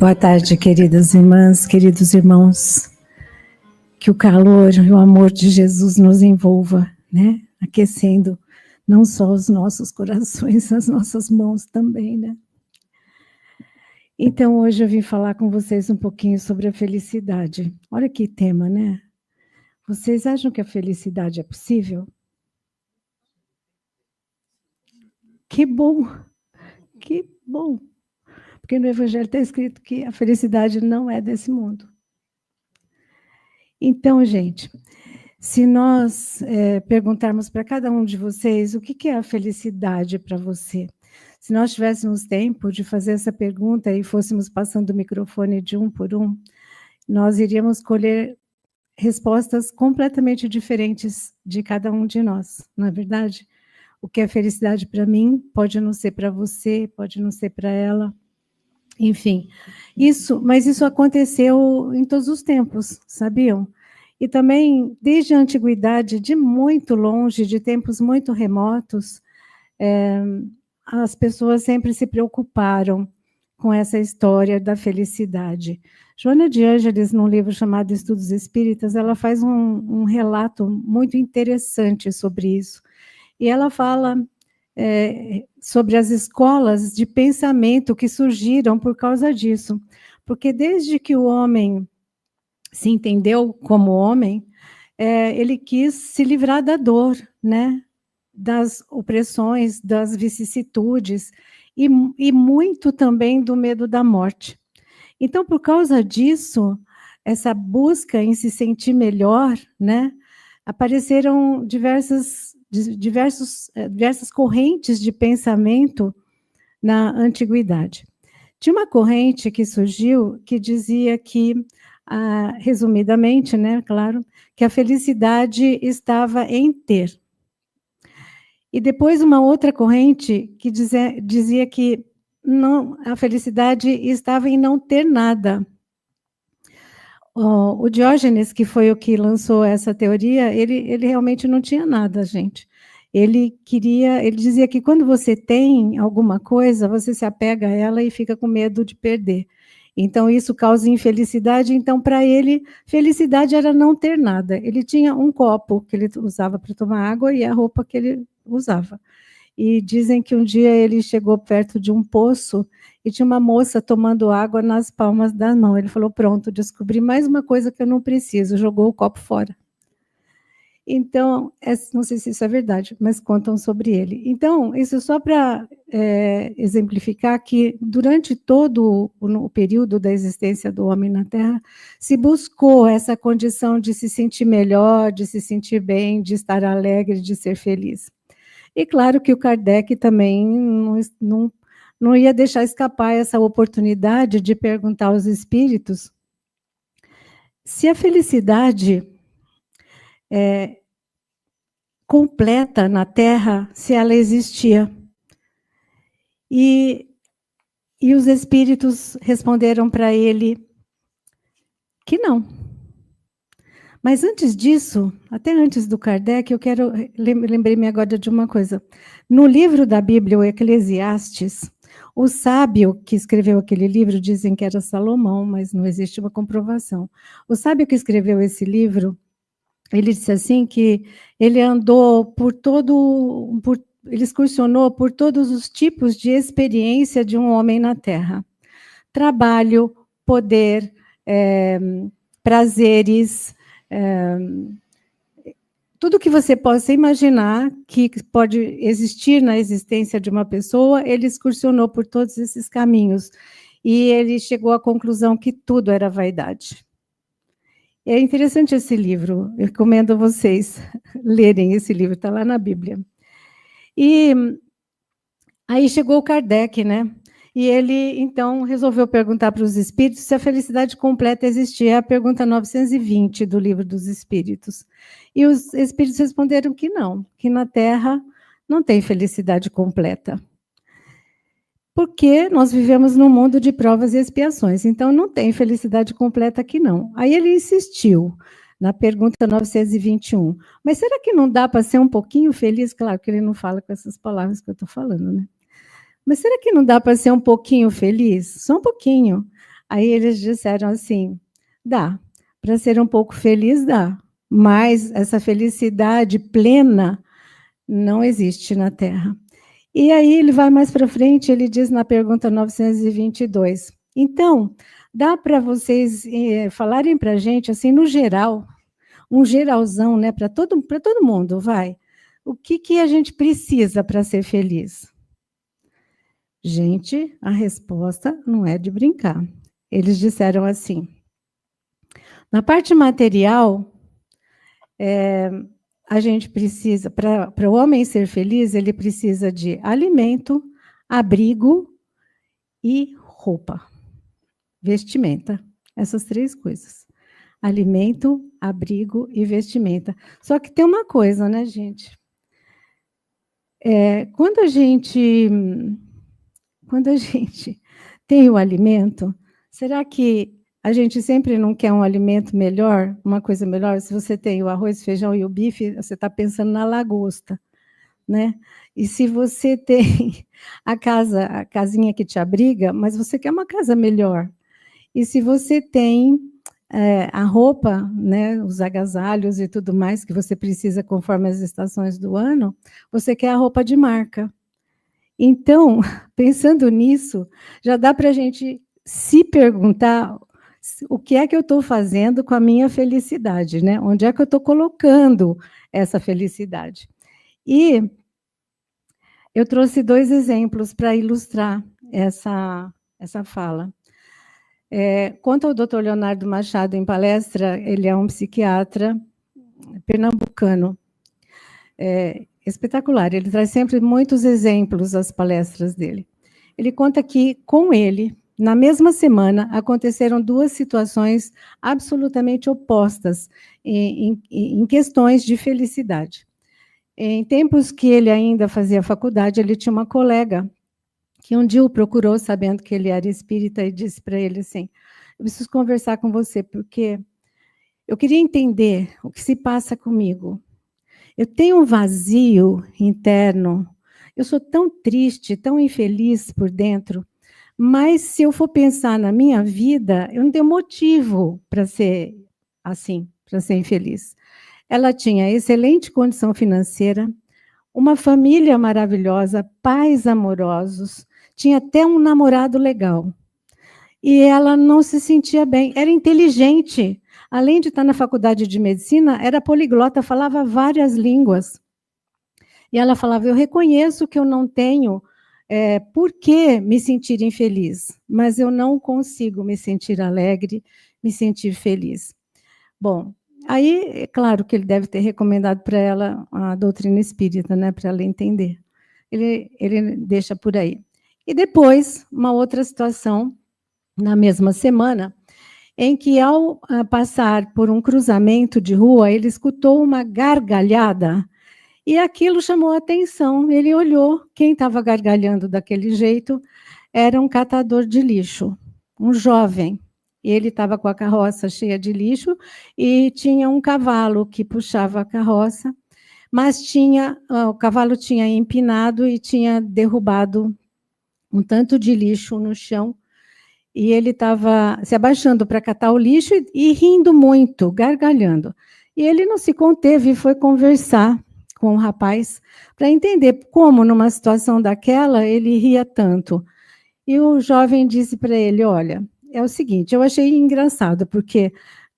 Boa tarde, queridas irmãs, queridos irmãos. Que o calor e o amor de Jesus nos envolva, né? Aquecendo não só os nossos corações, as nossas mãos também, né? Então, hoje eu vim falar com vocês um pouquinho sobre a felicidade. Olha que tema, né? Vocês acham que a felicidade é possível? Que bom! Que bom! Porque no Evangelho está escrito que a felicidade não é desse mundo. Então, gente, se nós perguntarmos para cada um de vocês o que é a felicidade para você, se nós tivéssemos tempo de fazer essa pergunta e fôssemos passando o microfone de um por um, nós iríamos colher respostas completamente diferentes de cada um de nós, não é verdade? O que é felicidade para mim pode não ser para você, pode não ser para ela. Enfim, mas isso aconteceu em todos os tempos, sabiam? E também, desde a antiguidade, de muito longe, de tempos muito remotos, as pessoas sempre se preocuparam com essa história da felicidade. Joana de Ângeles, num livro chamado Estudos Espíritas, ela faz um relato muito interessante sobre isso. E ela fala sobre as escolas de pensamento que surgiram por causa disso. Porque desde que o homem se entendeu como homem, ele quis se livrar da dor, né? Das opressões, das vicissitudes, e muito também do medo da morte. Então, por causa disso, essa busca em se sentir melhor, né? Apareceram diversas correntes de pensamento na antiguidade. Tinha uma corrente que surgiu que dizia que, resumidamente, né, claro, que a felicidade estava em ter. E depois uma outra corrente que dizia que a felicidade estava em não ter nada. O Diógenes, que foi o que lançou essa teoria, ele realmente não tinha nada, gente. Ele dizia que quando você tem alguma coisa, você se apega a ela e fica com medo de perder. Então, isso causa infelicidade. Então, para ele, felicidade era não ter nada. Ele tinha um copo que ele usava para tomar água e a roupa que ele usava. E dizem que um dia ele chegou perto de um poço e tinha uma moça tomando água nas palmas da mão. Ele falou, pronto, descobri mais uma coisa que eu não preciso, jogou o copo fora. Então, não sei se isso é verdade, mas contam sobre ele. Então, isso só para exemplificar que durante todo o período da existência do homem na Terra, se buscou essa condição de se sentir melhor, de se sentir bem, de estar alegre, de ser feliz. E claro que o Kardec também não ia deixar escapar essa oportunidade de perguntar aos espíritos se a felicidade completa na Terra, se ela existia. E os espíritos responderam para ele que não. Mas antes disso, até antes do Kardec, lembrei-me agora de uma coisa. No livro da Bíblia, o Eclesiastes, o sábio que escreveu aquele livro, dizem que era Salomão, mas não existe uma comprovação. O sábio que escreveu esse livro, ele disse assim que ele andou ele excursionou por todos os tipos de experiência de um homem na Terra. Trabalho, poder, prazeres, tudo que você possa imaginar que pode existir na existência de uma pessoa, ele excursionou por todos esses caminhos. E ele chegou à conclusão que tudo era vaidade. É interessante esse livro, eu recomendo a vocês lerem esse livro, está lá na Bíblia. E aí chegou o Kardec, né? E ele, então, resolveu perguntar para os espíritos se a felicidade completa existia. É a pergunta 920 do Livro dos Espíritos. E os espíritos responderam que não, que na Terra não tem felicidade completa. Porque nós vivemos num mundo de provas e expiações, então não tem felicidade completa aqui não. Aí ele insistiu na pergunta 921. Mas será que não dá para ser um pouquinho feliz? Claro que ele não fala com essas palavras que eu estou falando, né? Mas será que não dá para ser um pouquinho feliz? Só um pouquinho. Aí eles disseram assim: dá, para ser um pouco feliz dá, mas essa felicidade plena não existe na Terra. E aí ele vai mais para frente, ele diz na pergunta 922, então, dá para vocês falarem para a gente, assim, no geral, um geralzão, né, para todo mundo, vai. O que a gente precisa para ser feliz? Gente, a resposta não é de brincar. Eles disseram assim: na parte material, a gente precisa, para o homem ser feliz, ele precisa de alimento, abrigo e roupa, vestimenta. Essas 3 coisas. Alimento, abrigo e vestimenta. Só que tem uma coisa, né, gente? Quando a gente tem o alimento, será que a gente sempre não quer um alimento melhor, uma coisa melhor? Se você tem o arroz, feijão e o bife, você está pensando na lagosta, né? E se você tem a casinha que te abriga, mas você quer uma casa melhor. E se você tem a roupa, né, os agasalhos e tudo mais que você precisa conforme as estações do ano, você quer a roupa de marca. Então, pensando nisso, já dá para a gente se perguntar o que é que eu estou fazendo com a minha felicidade, né? Onde é que eu estou colocando essa felicidade? E eu trouxe 2 exemplos para ilustrar essa fala. Conta o doutor Leonardo Machado em palestra, ele é um psiquiatra pernambucano, espetacular, ele traz sempre muitos exemplos às palestras dele. Ele conta que, com ele, na mesma semana, aconteceram 2 situações absolutamente opostas em questões de felicidade. Em tempos que ele ainda fazia faculdade, ele tinha uma colega que um dia o procurou, sabendo que ele era espírita, e disse para ele assim: eu preciso conversar com você, porque eu queria entender o que se passa comigo. Eu tenho um vazio interno, eu sou tão triste, tão infeliz por dentro, mas se eu for pensar na minha vida, eu não tenho motivo para ser assim, para ser infeliz. Ela tinha excelente condição financeira, uma família maravilhosa, pais amorosos, tinha até um namorado legal. E ela não se sentia bem, era inteligente. Além de estar na faculdade de medicina, era poliglota, falava várias línguas. E ela falava: eu reconheço que eu não tenho por que me sentir infeliz, mas eu não consigo me sentir alegre, me sentir feliz. Bom, aí é claro que ele deve ter recomendado para ela a doutrina espírita, né, para ela entender. Ele deixa por aí. E depois, uma outra situação, na mesma semana, em que, ao passar por um cruzamento de rua, ele escutou uma gargalhada e aquilo chamou a atenção. Ele olhou, quem estava gargalhando daquele jeito era um catador de lixo, um jovem. Ele estava com a carroça cheia de lixo e tinha um cavalo que puxava a carroça, mas o cavalo tinha empinado e tinha derrubado um tanto de lixo no chão, e ele estava se abaixando para catar o lixo e rindo muito, gargalhando. E ele não se conteve e foi conversar com o rapaz para entender como, numa situação daquela, ele ria tanto. E o jovem disse para ele: olha, é o seguinte, eu achei engraçado, porque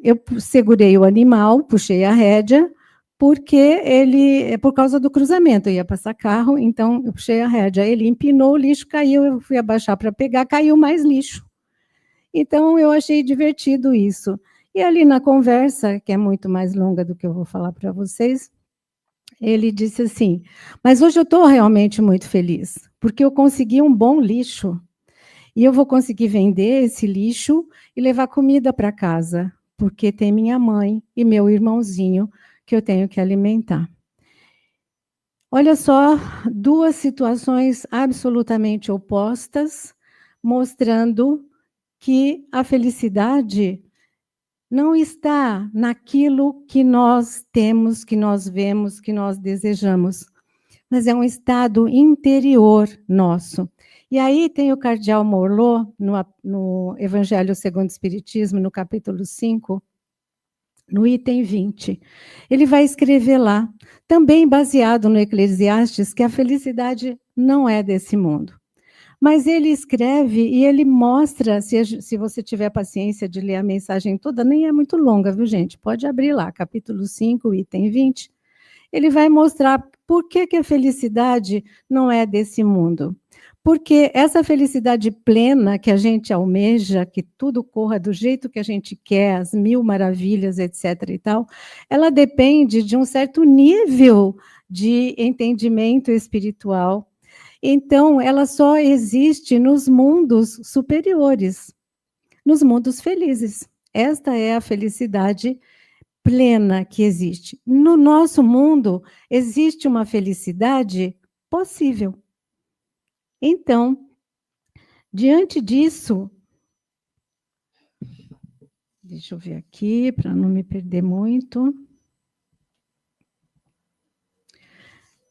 eu segurei o animal, puxei a rédea, porque ele, por causa do cruzamento, eu ia passar carro, então eu puxei a rédea, ele empinou, o lixo caiu, eu fui abaixar para pegar, caiu mais lixo. Então, eu achei divertido isso. E ali na conversa, que é muito mais longa do que eu vou falar para vocês, ele disse assim: mas hoje eu estou realmente muito feliz, porque eu consegui um bom lixo, e eu vou conseguir vender esse lixo e levar comida para casa, porque tem minha mãe e meu irmãozinho que eu tenho que alimentar. Olha só, 2 situações absolutamente opostas, mostrando que a felicidade não está naquilo que nós temos, que nós vemos, que nós desejamos, mas é um estado interior nosso. E aí tem o cardeal Morlot, no Evangelho segundo o Espiritismo, no capítulo 5, no item 20. Ele vai escrever lá, também baseado no Eclesiastes, que a felicidade não é desse mundo. Mas ele escreve e ele mostra, se você tiver paciência de ler a mensagem toda, nem é muito longa, viu, gente? Pode abrir lá, capítulo 5, item 20. Ele vai mostrar por que a felicidade não é desse mundo. Porque essa felicidade plena que a gente almeja, que tudo corra do jeito que a gente quer, as mil maravilhas, etc. e tal, ela depende de um certo nível de entendimento espiritual. Então, ela só existe nos mundos superiores, nos mundos felizes. Esta é a felicidade plena que existe. No nosso mundo, existe uma felicidade possível. Então, diante disso, deixa eu ver aqui, para não me perder muito.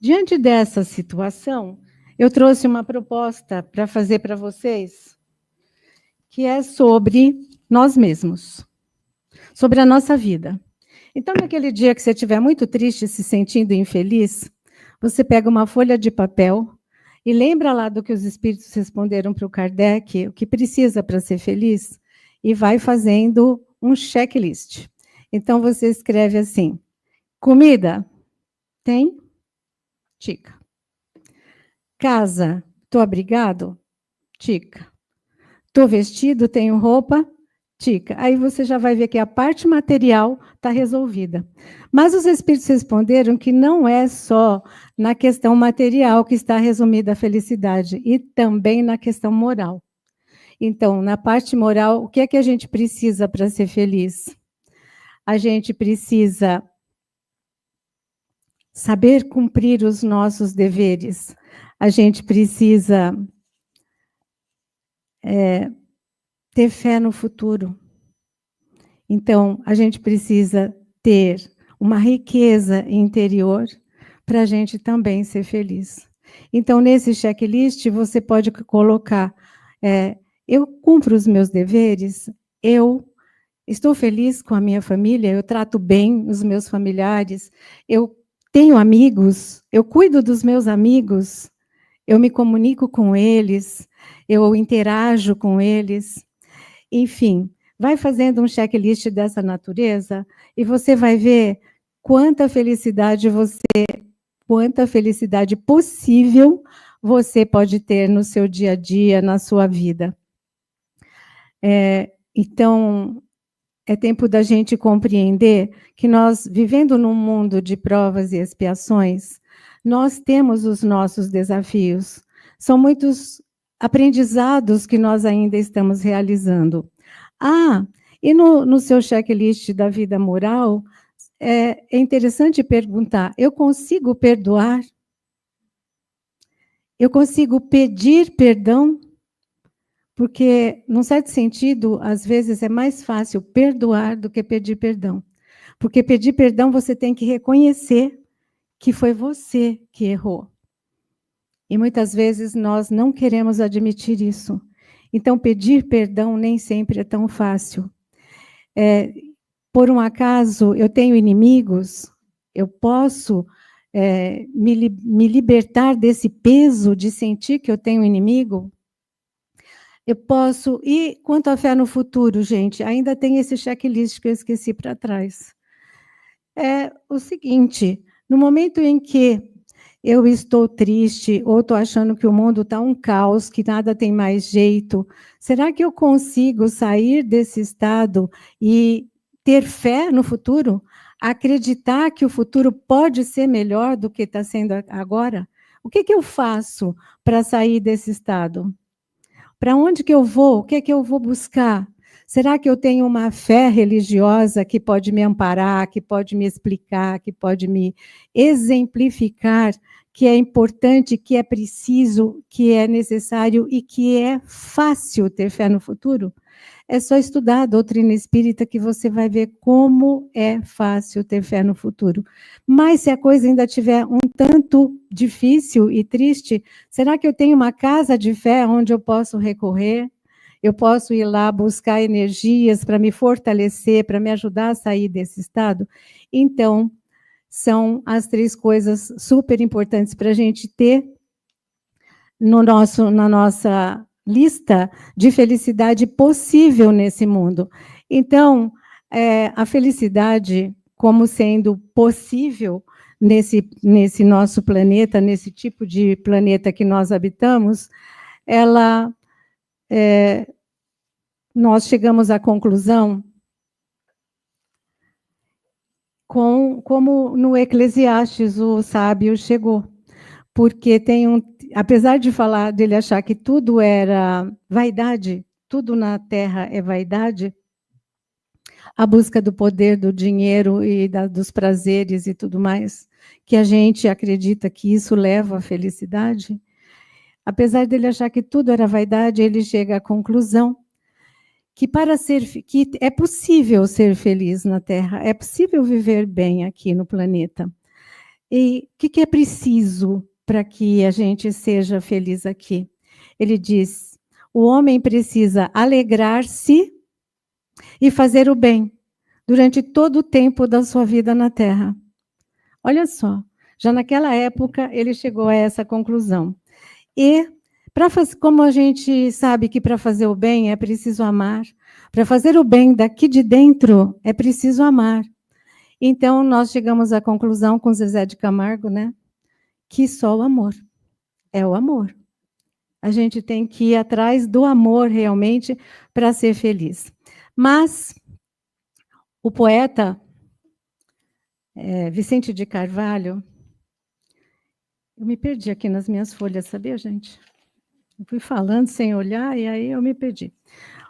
Diante dessa situação, eu trouxe uma proposta para fazer para vocês, que é sobre nós mesmos, sobre a nossa vida. Então, naquele dia que você estiver muito triste, se sentindo infeliz, você pega uma folha de papel e lembra lá do que os espíritos responderam para o Kardec, o que precisa para ser feliz, e vai fazendo um checklist. Então, você escreve assim: comida? Tem? Tica. Casa? Estou abrigado? Tica. Estou vestido? Tenho roupa? Tica. Aí você já vai ver que a parte material está resolvida. Mas os espíritos responderam que não é só na questão material que está resumida a felicidade, e também na questão moral. Então, na parte moral, o que é que a gente precisa para ser feliz? A gente precisa saber cumprir os nossos deveres. A gente precisa ter fé no futuro. Então, a gente precisa ter uma riqueza interior para a gente também ser feliz. Então, nesse checklist, você pode colocar, eu cumpro os meus deveres, eu estou feliz com a minha família, eu trato bem os meus familiares, eu tenho amigos, eu cuido dos meus amigos, eu me comunico com eles, eu interajo com eles, enfim, vai fazendo um checklist dessa natureza e você vai ver quanta felicidade possível você pode ter no seu dia a dia, na sua vida. Então, é tempo da gente compreender que nós, vivendo num mundo de provas e expiações, nós temos os nossos desafios. São muitos aprendizados que nós ainda estamos realizando. E no seu checklist da vida moral, é interessante perguntar: eu consigo perdoar? Eu consigo pedir perdão? Porque, num certo sentido, às vezes é mais fácil perdoar do que pedir perdão. Porque pedir perdão você tem que reconhecer que foi você que errou. E muitas vezes nós não queremos admitir isso. Então, pedir perdão nem sempre é tão fácil. Por um acaso, eu tenho inimigos, eu posso me libertar desse peso de sentir que eu tenho inimigo? Eu posso... E quanto à fé no futuro, gente, ainda tem esse checklist que eu esqueci para trás. É o seguinte, no momento em que eu estou triste, ou estou achando que o mundo está um caos, que nada tem mais jeito, será que eu consigo sair desse estado e ter fé no futuro? Acreditar que o futuro pode ser melhor do que está sendo agora? O que eu faço para sair desse estado? Para onde que eu vou? O que é que eu vou buscar? Será que eu tenho uma fé religiosa que pode me amparar, que pode me explicar, que pode me exemplificar que é importante, que é preciso, que é necessário e que é fácil ter fé no futuro? É só estudar a doutrina espírita que você vai ver como é fácil ter fé no futuro. Mas se a coisa ainda estiver um tanto difícil e triste, será que eu tenho uma casa de fé onde eu posso recorrer? Eu posso ir lá buscar energias para me fortalecer, para me ajudar a sair desse estado? Então, são as 3 coisas super importantes para a gente ter na nossa lista de felicidade possível nesse mundo. Então, a felicidade como sendo possível nesse nosso planeta, nesse tipo de planeta que nós habitamos, nós chegamos à conclusão, como no Eclesiastes o sábio chegou, porque apesar de falar dele achar que tudo era vaidade, tudo na Terra é vaidade, a busca do poder, do dinheiro e dos prazeres e tudo mais, que a gente acredita que isso leva à felicidade, apesar dele achar que tudo era vaidade, ele chega à conclusão que que é possível ser feliz na Terra, é possível viver bem aqui no planeta. E o que é preciso para que a gente seja feliz aqui? Ele diz: o homem precisa alegrar-se e fazer o bem durante todo o tempo da sua vida na Terra. Olha só, já naquela época ele chegou a essa conclusão. E, como a gente sabe que para fazer o bem é preciso amar, para fazer o bem daqui de dentro é preciso amar. Então, nós chegamos à conclusão com Zezé de Camargo, né, que só o amor é o amor. A gente tem que ir atrás do amor realmente para ser feliz. Mas o poeta Vicente de Carvalho, eu me perdi aqui nas minhas folhas, sabia, gente? Eu fui falando sem olhar e aí eu me perdi.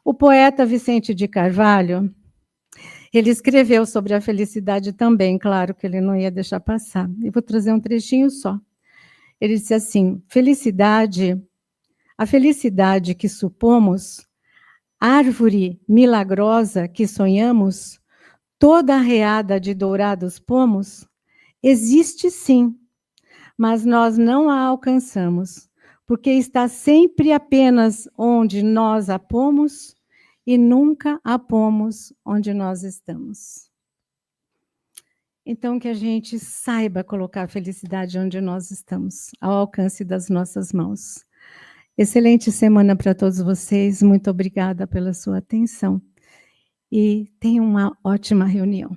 O poeta Vicente de Carvalho, ele escreveu sobre a felicidade também, claro que ele não ia deixar passar. Eu vou trazer um trechinho só. Ele disse assim: a felicidade que supomos, árvore milagrosa que sonhamos, toda arreada de dourados pomos, existe sim, mas nós não a alcançamos, porque está sempre apenas onde nós a pomos e nunca a pomos onde nós estamos. Então, que a gente saiba colocar a felicidade onde nós estamos, ao alcance das nossas mãos. Excelente semana para todos vocês, muito obrigada pela sua atenção e tenham uma ótima reunião.